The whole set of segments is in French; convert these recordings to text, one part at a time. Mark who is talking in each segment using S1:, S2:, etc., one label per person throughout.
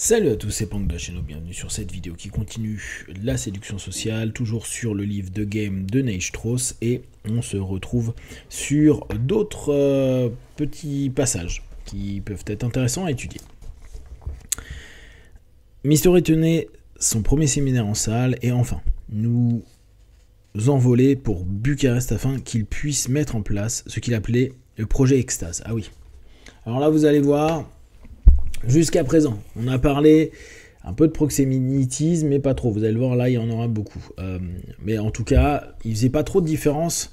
S1: Salut à tous, c'est Pank de la chaîne, bienvenue sur cette vidéo qui continue la séduction sociale, toujours sur le livre The Game de Neil Strauss, et on se retrouve sur d'autres petits passages qui peuvent être intéressants à étudier. Mystery tenait son premier séminaire en salle, et enfin, nous envoler pour Bucarest afin qu'il puisse mettre en place ce qu'il appelait le projet Extase. Ah oui. Alors là, vous allez voir... Jusqu'à présent, on a parlé un peu de proxénétisme, mais pas trop. Vous allez le voir, là, il y en aura beaucoup. Mais en tout cas, il faisait pas trop de différence.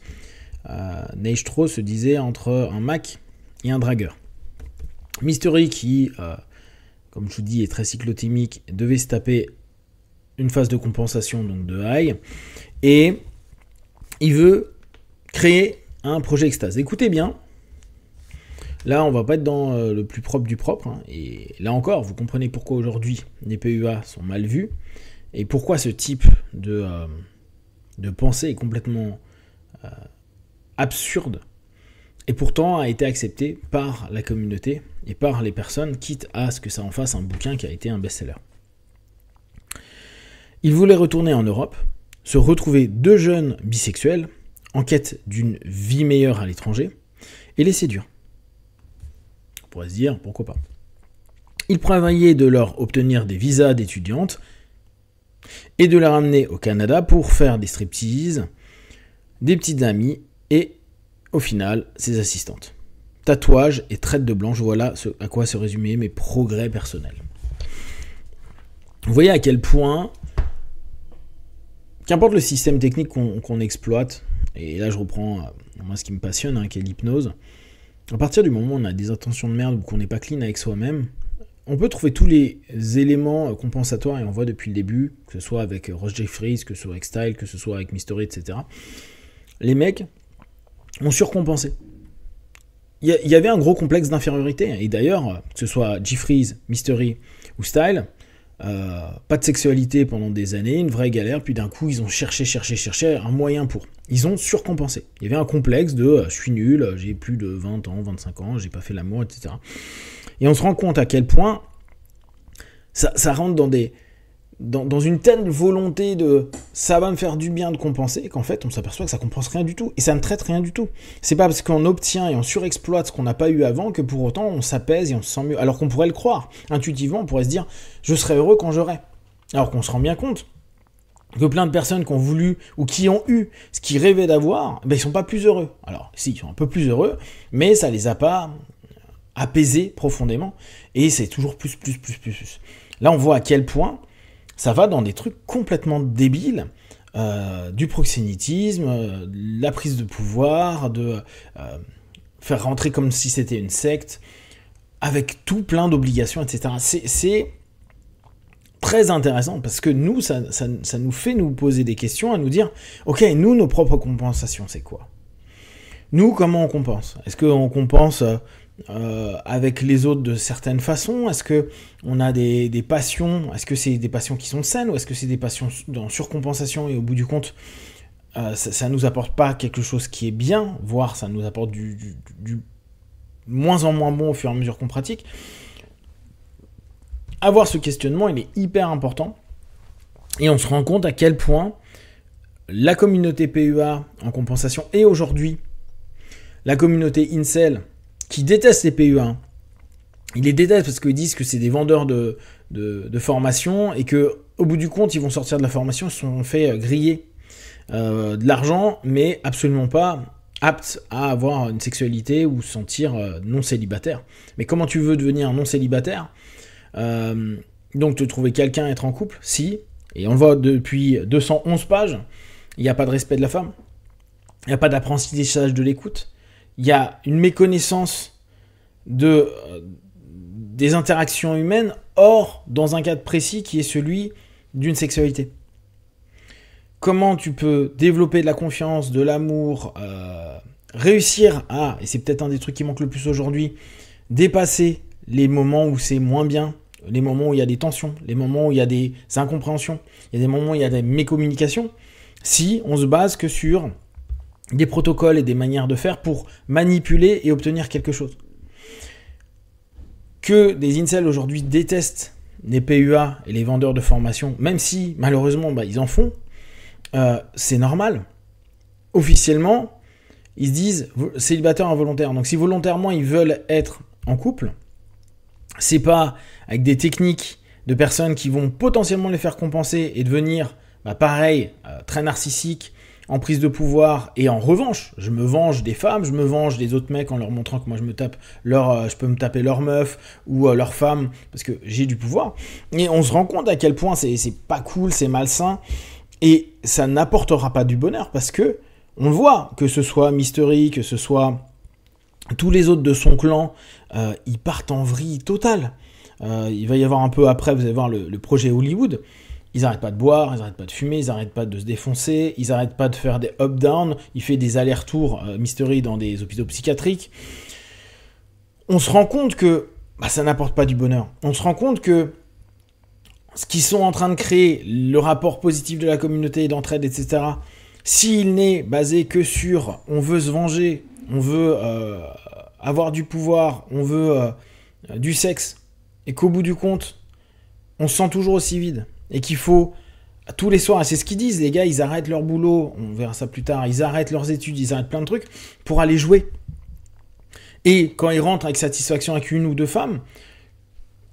S1: Neil Strauss se disait entre un Mac et un dragueur. Mystery, qui, comme je vous dis, est très cyclotimique, devait se taper une phase de compensation, donc de high, et il veut créer un projet extase. Écoutez bien. Là, on va pas être dans le plus propre du propre. Hein, et là encore, vous comprenez pourquoi aujourd'hui les PUA sont mal vus et pourquoi ce type de pensée est complètement absurde et pourtant a été accepté par la communauté et par les personnes, quitte à ce que ça en fasse un bouquin qui a été un best-seller. Il voulait retourner en Europe, se retrouver deux jeunes bisexuels en quête d'une vie meilleure à l'étranger et les séduire. On pourrait se dire, pourquoi pas. Il prévoyait de leur obtenir des visas d'étudiantes et de les ramener au Canada pour faire des striptease, des petites amies et, au final, ses assistantes. Tatouage et traite de blanche, voilà à quoi se résumer mes progrès personnels. Vous voyez à quel point, qu'importe le système technique qu'on exploite, et là je reprends moi ce qui me passionne, qui est l'hypnose, à partir du moment où on a des intentions de merde ou qu'on n'est pas clean avec soi-même, on peut trouver tous les éléments compensatoires, et on voit depuis le début, que ce soit avec Ross Jeffries, que ce soit avec Style, que ce soit avec Mystery, etc. Les mecs ont surcompensé. Il y avait un gros complexe d'infériorité, et d'ailleurs, que ce soit Jeffries, Mystery ou Style, pas de sexualité pendant des années, une vraie galère, puis d'un coup ils ont cherché un moyen pour. Ils ont surcompensé. Il y avait un complexe de je suis nul, j'ai plus de 20 ans, 25 ans, j'ai pas fait l'amour, etc. Et on se rend compte à quel point ça rentre dans une telle volonté de ça va me faire du bien de compenser, qu'en fait on s'aperçoit que ça compense rien du tout, et ça ne traite rien du tout. C'est pas parce qu'on obtient et on surexploite ce qu'on n'a pas eu avant que pour autant on s'apaise et on se sent mieux, alors qu'on pourrait le croire. Intuitivement on pourrait se dire je serai heureux quand j'aurai, alors qu'on se rend bien compte que plein de personnes qui ont voulu ou qui ont eu ce qu'ils rêvaient d'avoir, ils sont pas plus heureux. Alors si, ils sont un peu plus heureux, mais ça les a pas apaisés profondément, et c'est toujours plus. Là on voit à quel point ça va dans des trucs complètement débiles, du proxénétisme, la prise de pouvoir, de faire rentrer comme si c'était une secte, avec tout plein d'obligations, etc. C'est très intéressant, parce que nous, ça nous fait nous poser des questions, à nous dire, ok, nous, nos propres compensations, c'est quoi? Nous, comment on compense? Est-ce qu'on compense avec les autres de certaines façons? Est-ce qu'on a des passions? Est-ce que c'est des passions qui sont saines, ou est-ce que c'est des passions en surcompensation, et au bout du compte, ça nous apporte pas quelque chose qui est bien, voire ça nous apporte du moins en moins bon au fur et à mesure qu'on pratique? Avoir ce questionnement, il est hyper important, et on se rend compte à quel point la communauté PUA en compensation, et aujourd'hui la communauté incel, qui détestent les PUA, ils les détestent parce qu'ils disent que c'est des vendeurs de formation, et que au bout du compte ils vont sortir de la formation, ils se sont fait griller de l'argent, mais absolument pas aptes à avoir une sexualité ou se sentir non célibataire. Mais comment tu veux devenir non célibataire? Donc te trouver quelqu'un, être en couple, si, et on le voit depuis 211 pages, il n'y a pas de respect de la femme, il n'y a pas d'apprentissage de l'écoute, il y a une méconnaissance des interactions humaines, or dans un cadre précis qui est celui d'une sexualité. Comment tu peux développer de la confiance, de l'amour, réussir à, et c'est peut-être un des trucs qui manque le plus aujourd'hui, dépasser les moments où c'est moins bien, les moments où il y a des tensions, les moments où il y a des incompréhensions, il y a des moments où il y a des mécommunications, si on se base que sur des protocoles et des manières de faire pour manipuler et obtenir quelque chose. Que des incels aujourd'hui détestent les PUA et les vendeurs de formation, même si malheureusement ils en font, c'est normal. Officiellement, ils se disent célibataires involontaires. Donc si volontairement ils veulent être en couple, c'est pas avec des techniques de personnes qui vont potentiellement les faire compenser et devenir pareil, très narcissiques, en prise de pouvoir, et en revanche, je me venge des femmes, je me venge des autres mecs en leur montrant que moi je peux me taper leur meuf ou leur femme parce que j'ai du pouvoir. Et on se rend compte à quel point c'est pas cool, c'est malsain, et ça n'apportera pas du bonheur parce que on le voit, que ce soit Mystery, que ce soit tous les autres de son clan, ils partent en vrille totale. Il va y avoir un peu après, vous allez voir le projet Hollywood. Ils n'arrêtent pas de boire, ils n'arrêtent pas de fumer, ils n'arrêtent pas de se défoncer, ils n'arrêtent pas de faire des up-down, il fait des allers-retours Mystery dans des hôpitaux psychiatriques. On se rend compte que ça n'apporte pas du bonheur. On se rend compte que ce qu'ils sont en train de créer, le rapport positif de la communauté, d'entraide, etc., s'il n'est basé que sur on veut se venger, on veut avoir du pouvoir, on veut du sexe, et qu'au bout du compte, on se sent toujours aussi vide. Et qu'il faut, tous les soirs, et c'est ce qu'ils disent, les gars, ils arrêtent leur boulot, on verra ça plus tard, ils arrêtent leurs études, ils arrêtent plein de trucs pour aller jouer. Et quand ils rentrent avec satisfaction avec une ou deux femmes,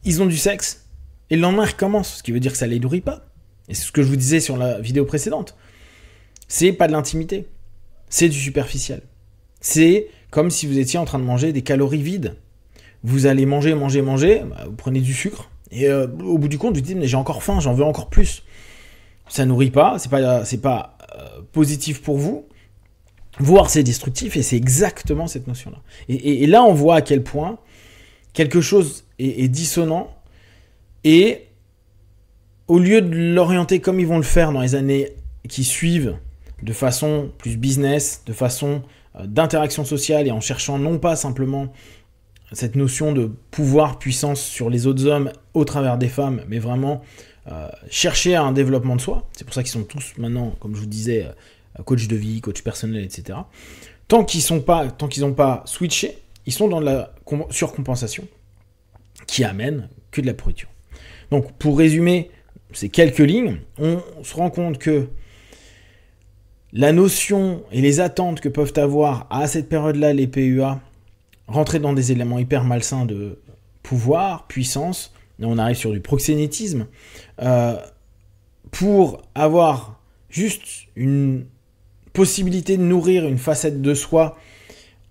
S1: ils ont du sexe, et le lendemain, ils recommencent, ce qui veut dire que ça les nourrit pas. Et c'est ce que je vous disais sur la vidéo précédente. C'est pas de l'intimité, c'est du superficiel. C'est comme si vous étiez en train de manger des calories vides. Vous allez manger, vous prenez du sucre, et au bout du compte, vous dites, mais j'ai encore faim, j'en veux encore plus. Ça nourrit pas, c'est pas positif pour vous, voire c'est destructif, et c'est exactement cette notion-là. Et là, on voit à quel point quelque chose est dissonant, et au lieu de l'orienter comme ils vont le faire dans les années qui suivent, de façon plus business, de façon d'interaction sociale, et en cherchant non pas simplement cette notion de pouvoir, puissance sur les autres hommes au travers des femmes, mais vraiment chercher un développement de soi. C'est pour ça qu'ils sont tous maintenant, comme je vous disais, coach de vie, coach personnel, etc. Tant qu'ils n'ont pas switché, ils sont dans de la surcompensation qui amène que de la pourriture. Donc pour résumer ces quelques lignes, on se rend compte que la notion et les attentes que peuvent avoir à cette période-là les PUA, rentrer dans des éléments hyper malsains de pouvoir, puissance, et on arrive sur du proxénétisme, pour avoir juste une possibilité de nourrir une facette de soi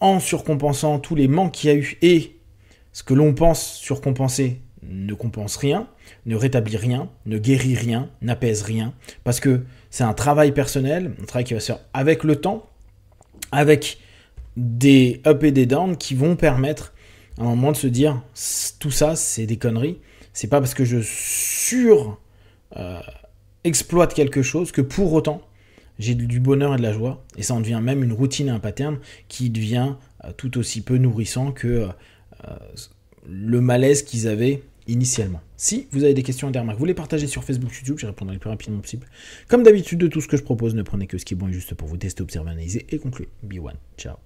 S1: en surcompensant tous les manques qu'il y a eu, et ce que l'on pense surcompenser ne compense rien, ne rétablit rien, ne guérit rien, n'apaise rien, parce que c'est un travail personnel, un travail qui va se faire avec le temps, avec des up et des down qui vont permettre à un moment de se dire tout ça c'est des conneries, c'est pas parce que je exploite quelque chose que pour autant j'ai du bonheur et de la joie, et ça en devient même une routine et un pattern qui devient tout aussi peu nourrissant que le malaise qu'ils avaient initialement. Si vous avez des questions et des remarques, vous les partagez sur Facebook, YouTube, j'y répondrai le plus rapidement possible. Comme d'habitude, de tout ce que je propose, ne prenez que ce qui est bon et juste pour vous tester, observer, analyser et conclure. Be one. Ciao.